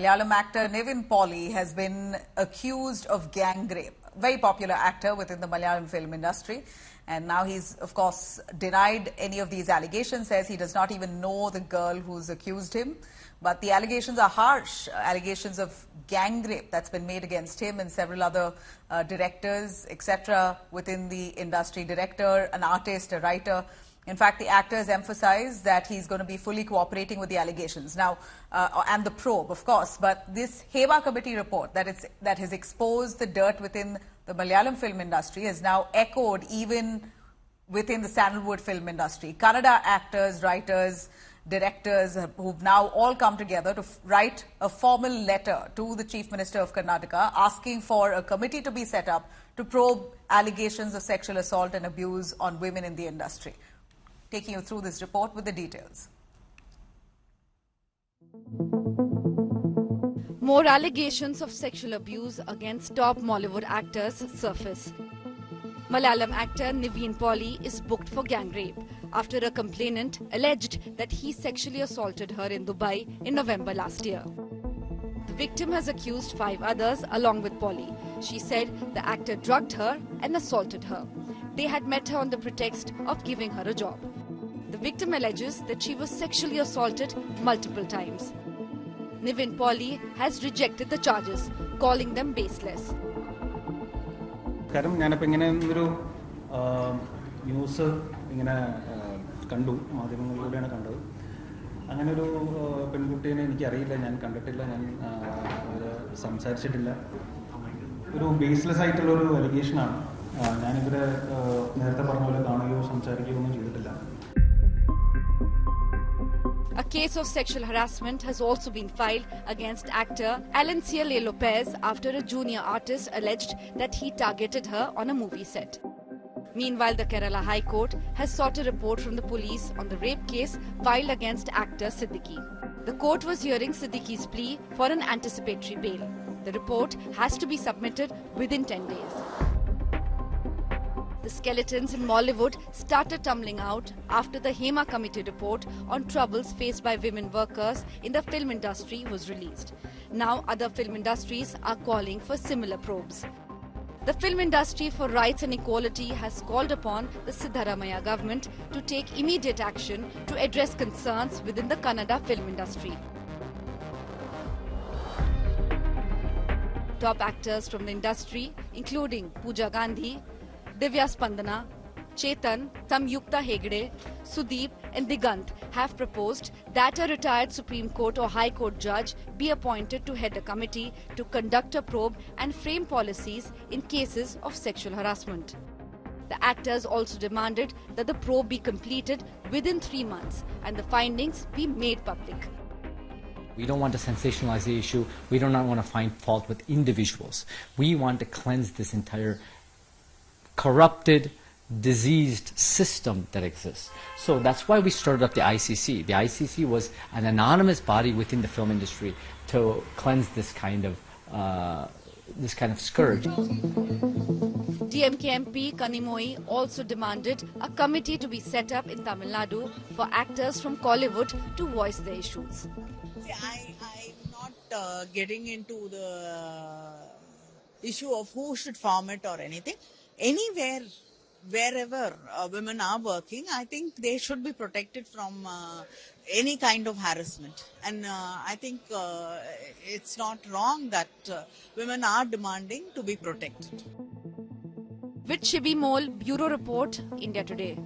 Malayalam actor Nivin Pauly has been accused of gang rape. Very popular actor within the Malayalam film industry. And now he's, of course, denied any of these allegations, says he does not even know the girl who's accused him. But the allegations are harsh, allegations of gang rape that's been made against him and several other directors, etc. within the industry. Director, an artist, a writer. In fact, the actor has emphasized that he's going to be fully cooperating with the allegations now, and the probe, of course. But this Hema Committee report that has exposed the dirt within the Malayalam film industry has now echoed even within the Sandalwood film industry. Kannada actors, writers, directors who've now all come together to write a formal letter to the Chief Minister of Karnataka asking for a committee to be set up to probe allegations of sexual assault and abuse on women in the industry. Taking you through this report with the details. More allegations of sexual abuse against top Mollywood actors surface. Malayalam actor Nivin Pauly is booked for gang rape after a complainant alleged that he sexually assaulted her in Dubai in November last year. The victim has accused 5 others along with Pauly. She said the actor drugged her and assaulted her. They had met her on the pretext of giving her a job. The victim alleges that she was sexually assaulted multiple times. Nivin Pauly has rejected the charges, calling them baseless. കാരണം ഞാനിപ്പോൾ ഇങ്ങനെ ഒരു news ഇങ്ങനെ കണ്ടു, മാധ്യമങ്ങളിലൂടെയാണ് കണ്ടത്. അങ്ങനെ ഒരു പെൺകുട്ടീനെ എനിക്കറിയില്ല, ഞാൻ കണ്ടിട്ടില്ല, ഞാൻ സംസാരിച്ചിട്ടില്ല. ഒരു ബേസ്ലെസ് ആയിട്ടുള്ള ഒരു അലിഗേഷനാണ്. ഞാനിവരെ നേരത്തെ പറഞ്ഞ പോലെ കാണുകയോ സംസാരിക്കുകയോ ഒന്നും ചെയ്തിട്ടില്ല. A case of sexual harassment has also been filed against actor Alencia Lopez after a junior artist alleged that he targeted her on a movie set. Meanwhile, the Kerala High Court has sought a report from the police on the rape case filed against actor Siddiqui. The court was hearing Siddiqui's plea for an anticipatory bail. The report has to be submitted within 10 days. The skeletons in Mollywood started tumbling out after the Hema Committee report on troubles faced by women workers in the film industry was released. Now other film industries are calling for similar probes. The Film Industry for Rights and Equality has called upon the Siddaramaiah government to take immediate action to address concerns within the Kannada film industry. Top actors from the industry, including Pooja Gandhi, Divya Spandana, Chetan, Samyukta Hegde, Sudeep and Digant have proposed that a retired Supreme Court or High Court judge be appointed to head a committee to conduct a probe and frame policies in cases of sexual harassment. The actors also demanded that the probe be completed within 3 months and the findings be made public. We don't want to sensationalize the issue. We do not want to find fault with individuals. We want to cleanse this entire corrupted, diseased system that exists. So that's why we started up the ICC. The ICC was an anonymous body within the film industry to cleanse this kind of scourge. DMK MP Kanimoy also demanded a committee to be set up in Tamil Nadu for actors from Mollywood to voice their issues. See, I'm not getting into the issue of who should form it or anything. Anywhere, wherever women are working, I think they should be protected from any kind of harassment. And I think it's not wrong that women are demanding to be protected. With Shibi Mole, Bureau Report, India Today.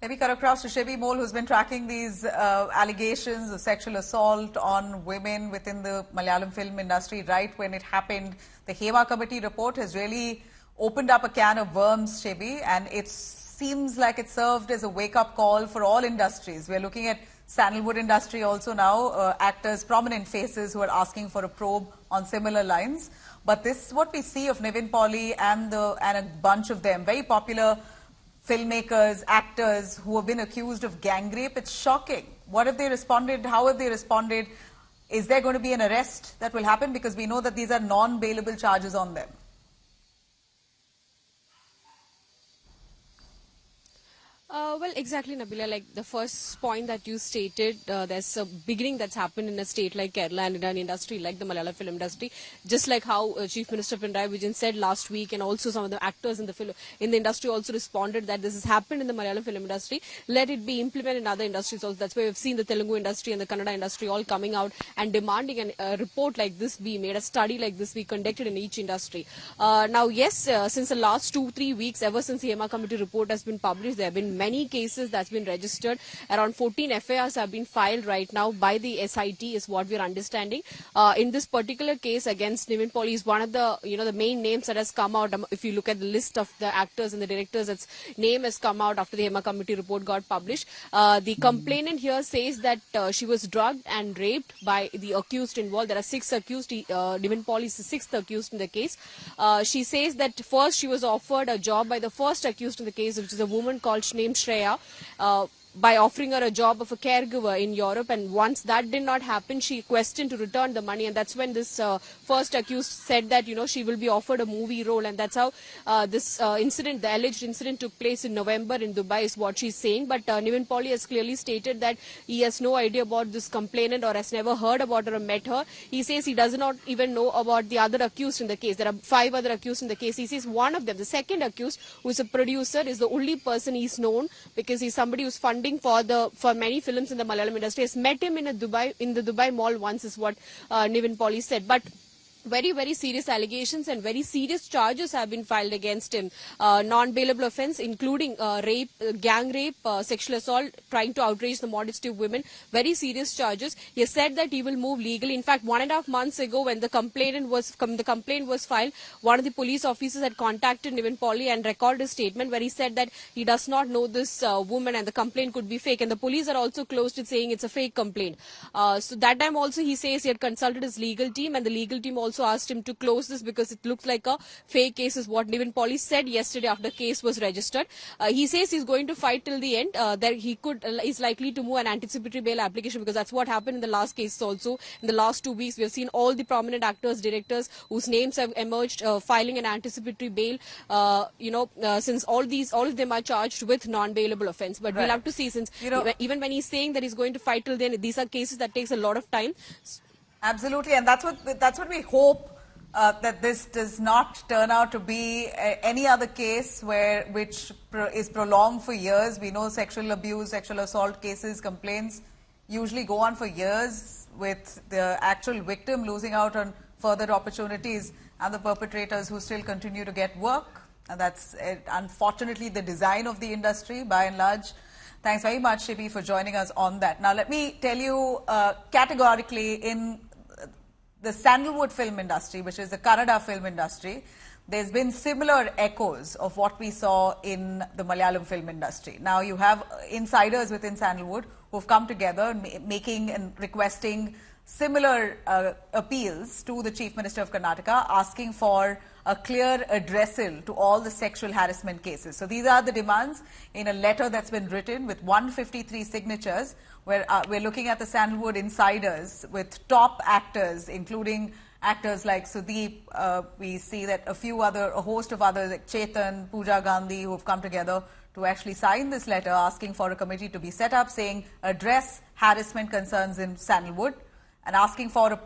Let me cut across to Shibi Mole, who's been tracking these allegations of sexual assault on women within the Malayalam film industry right when it happened. The Hema Committee report has really opened up a can of worms, Shibi, and it seems like it served as a wake-up call for all industries. We're looking at Sandalwood industry also now, actors, prominent faces who are asking for a probe on similar lines. But this is what we see of Nivin Pauly and a bunch of them, very popular filmmakers, actors who have been accused of gang rape. It's shocking. What have they responded? How have they responded? Is there going to be an arrest that will happen? Because we know that these are non-bailable charges on them. Well, exactly, Nabila. Like the first point that you stated, there's a beginning that's happened in a state like Kerala and in an industry like the Malayalam film industry. Just like how Chief Minister Pinarayi Vijayan said last week, and also some of the actors in the industry also responded that this has happened in the Malayalam film industry. Let it be implemented in other industries also. That's why we've seen the Telugu industry and the Kannada industry all coming out and demanding a report like this be made, a study like this be conducted in each industry. Now, yes, since the last 2-3 weeks, ever since the Hema Committee report has been published, there have been many cases that's been registered. Around 14 FIRs have been filed right now by the SIT, is what we're understanding. In this particular case against Nivin Pauly is one of the the main names that has come out. If you look at the list of the actors and the directors, its name has come out after the Hema Committee report got published. The complainant here says that she was drugged and raped by the accused involved. There are 6 accused. Nivin Pauly is the 6th accused in the case. She says that first she was offered a job by the first accused in the case, which is a woman named Shreya, by offering her a job of a caregiver in Europe, and once that did not happen, she questioned to return the money, and that's when this first accused said that she will be offered a movie role, and that's how this incident, the alleged incident, took place in November in Dubai, is what she's saying. But Nivin Pauly has clearly stated that he has no idea about this complainant or has never heard about her or met her. He says he does not even know about the other accused in the case. There are 5 other accused in the case. He says one of them, the second accused, who is a producer, is the only person he's known, because he's somebody who's funding for many films in the Malayalam industry. Has met him in the Dubai Mall once, is what Nivin Pauly said. But very, very serious allegations and very serious charges have been filed against him. Non-bailable offence, including rape, gang rape, sexual assault, trying to outrage the modesty of women. Very serious charges. He has said that he will move legally. In fact, 1.5 months ago, when the complaint was filed, one of the police officers had contacted Nivin Pauly and recorded a statement where he said that he does not know this woman and the complaint could be fake. And the police are also closed it, saying it's a fake complaint. So that time also he says he had consulted his legal team, and the legal team also asked him to close this because it looks like a fake case, is what Nivin Pauly said yesterday after the case was registered. He says he's going to fight till the end. That he is likely to move an anticipatory bail application, because that's what happened in the last case also. In the last 2 weeks, we have seen all the prominent actors, directors whose names have emerged filing an anticipatory bail. Since all of them are charged with non-bailable offence. But we'll have to see, since even when he's saying that he's going to fight till the end, these are cases that takes a lot of time. Absolutely, and that's what we hope, that this does not turn out to be any other case which is prolonged for years. We know sexual abuse, sexual assault cases, complaints usually go on for years, with the actual victim losing out on further opportunities and the perpetrators who still continue to get work. And that's unfortunately the design of the industry by and large. Thanks very much, Shibi, for joining us on that. Now, let me tell you categorically, in the Sandalwood film industry, which is the Kannada film industry, there's been similar echoes of what we saw in the Malayalam film industry. Now, you have insiders within Sandalwood who have come together, making and requesting similar appeals to the Chief Minister of Karnataka, asking for a clear addressal to all the sexual harassment cases. So these are the demands in a letter that's been written with 153 signatures, where we're looking at the Sandalwood insiders with top actors, including actors like Siddiqui. We see that a host of others like Chetan, Pooja Gandhi, who have come together to actually sign this letter asking for a committee to be set up, saying address harassment concerns in Sandalwood, and asking for a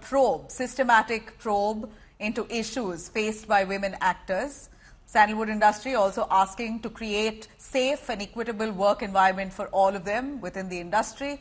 systematic probe into issues faced by women actors. Sandalwood industry also asking to create safe and equitable work environment for all of them within the industry.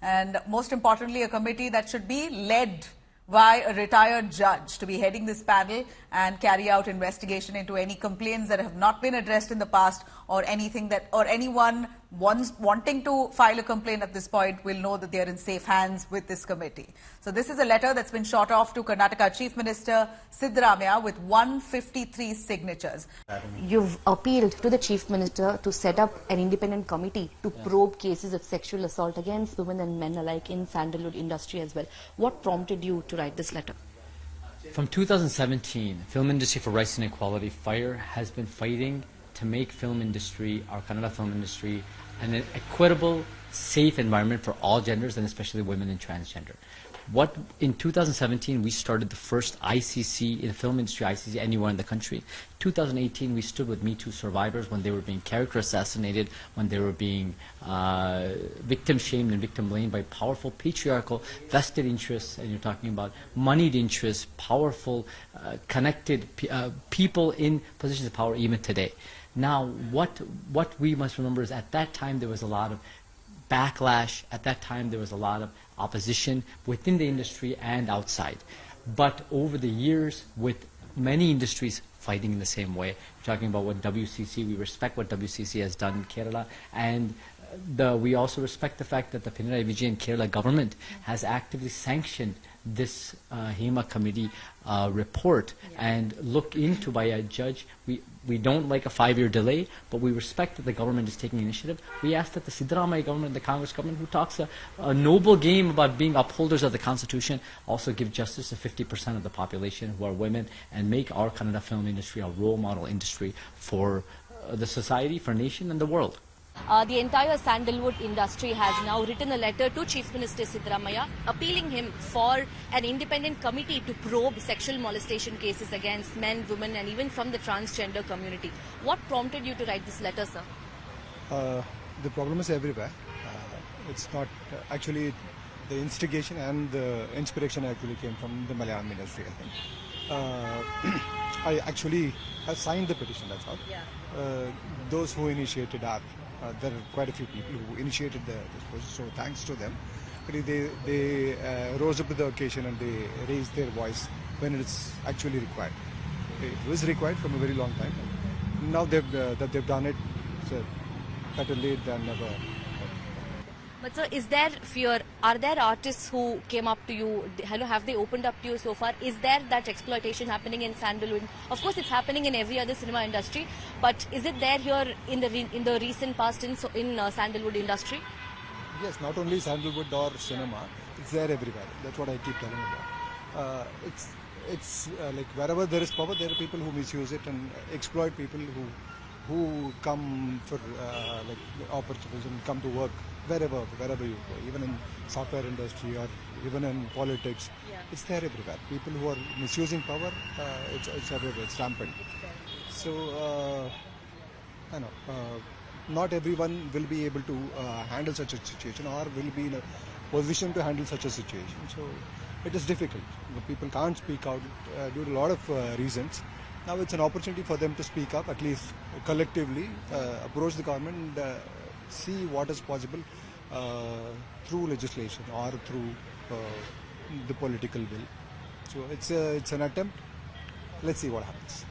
And most importantly, a committee that should be led by a retired judge to be heading this panel and carry out investigation into any complaints that have not been addressed in the past, or anyone wanting to file a complaint at this point will know that they are in safe hands with this committee. So this is a letter that's been shot off to Karnataka Chief Minister Siddiqui with 153 signatures. You've appealed to the Chief Minister to set up an independent committee to probe cases of sexual assault against women and men alike in Sandalwood industry as well. What prompted you to write this letter? From 2017, Film Industry for Rights and Equality, FIRE, has been fighting to make film industry, our Kannada film industry, and an equitable, safe environment for all genders, and especially women and transgender. In 2017, we started the first ICC, in the film industry ICC, anywhere in the country. 2018, we stood with Me Too survivors when they were being character assassinated, when they were being victim shamed and victim blamed by powerful patriarchal vested interests, and you're talking about moneyed interests, powerful, connected people in positions of power even today. Now, what we must remember is at that time there was a lot of backlash. At that time there was a lot of opposition within the industry and outside. But over the years, with many industries fighting in the same way, we're talking about what WCC, we respect what WCC has done in Kerala, and we also respect the fact that the Pinarayi Vijayan Kerala government has actively sanctioned this Hema Committee report and looked into by a judge. We don't like a 5-year delay, but we respect that the government is taking initiative. We ask that the Siddiqui government, the Congress government, who talks a noble game about being upholders of the Constitution, also give justice to 50% of the population who are women and make our Kannada film industry a role model industry for the society, for nation, and the world. The entire Sandalwood industry has now written a letter to Chief Minister Siddiqui appealing him for an independent committee to probe sexual molestation cases against men, women and even from the transgender community. What prompted you to write this letter, sir? The problem is everywhere. It's not actually the instigation and the inspiration actually came from the Malayalam industry, I think. I actually signed the petition, that's all. Yeah. Those who initiated there are quite a few people who initiated this process, so thanks to them. They rose up to the occasion and they raised their voice when it's actually required. It was required from a very long time. Now that they've done it, it's better late than never. But sir, is there fear? Are there artists who came up to you? Have they opened up to you so far? Is there that exploitation happening in Sandalwood? Of course, it's happening in every other cinema industry. But is it there here in the recent past in Sandalwood industry? Yes, not only Sandalwood or cinema, it's there everywhere. That's what I keep telling about. It's like wherever there is power, there are people who misuse it and exploit people who come for like opportunities and come to work wherever you go, even in software industry or even in politics. Yeah. It's there everywhere. People who are misusing power, it's everywhere, it's rampant. So I know not everyone will be able to handle such a situation or will be in a position to handle such a situation. So it is difficult. The people can't speak out due to a lot of reasons. Now it's an opportunity for them to speak up, at least collectively, approach the government and see what is possible through legislation or through the political will. So it's an attempt. Let's see what happens.